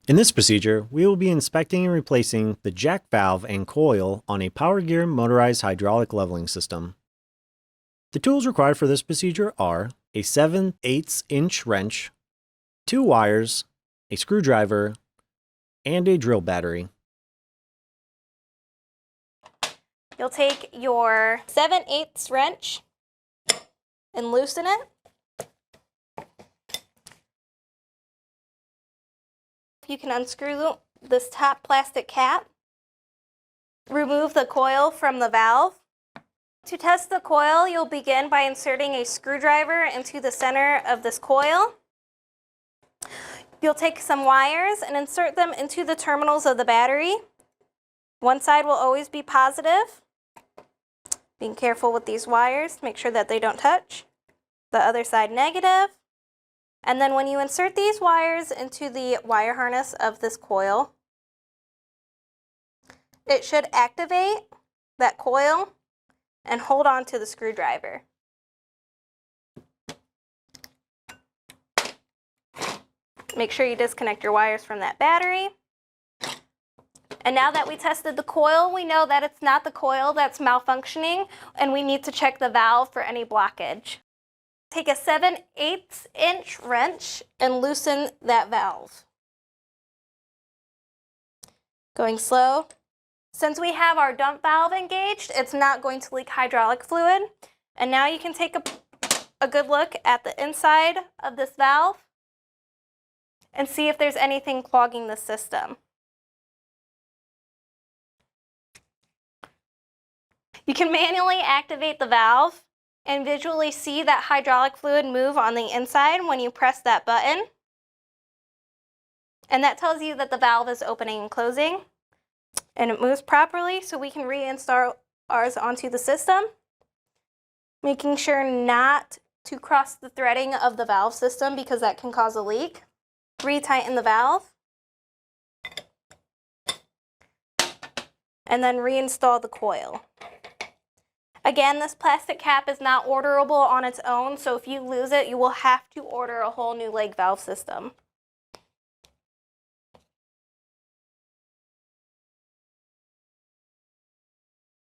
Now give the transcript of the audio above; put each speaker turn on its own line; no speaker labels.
In this procedure, we will be inspecting and replacing the jack valve and coil on a power gear motorized hydraulic leveling system. The tools required for this procedure are a 7/8" wrench, 2 wires, a screwdriver, and a drill battery.
You'll take your 7/8 wrench and loosen it. You can unscrew this top plastic cap. Remove the coil from the valve. To test the coil, you'll begin by inserting a screwdriver into the center of this coil. You'll take some wires and insert them into the terminals of the battery. One side will always be positive. Being careful with these wires, make sure that they don't touch. The other side negative. And then when you insert these wires into the wire harness of this coil, it should activate that coil and hold on to the screwdriver. Make sure you disconnect your wires from that battery. And now that we tested the coil, we know that it's not the coil that's malfunctioning, and we need to check the valve for any blockage. Take a 7/8" wrench and loosen that valve. Going slow. Since we have our dump valve engaged, it's not going to leak hydraulic fluid. And now you can take a good look at the inside of this valve and see if there's anything clogging the system. You can manually activate the valve and visually see that hydraulic fluid move on the inside when you press that button. And that tells you that the valve is opening and closing. And it moves properly, so we can reinstall ours onto the system. Making sure not to cross the threading of the valve system because that can cause a leak. Retighten the valve. And then reinstall the coil. Again, this plastic cap is not orderable on its own, so if you lose it, you will have to order a whole new leg valve system.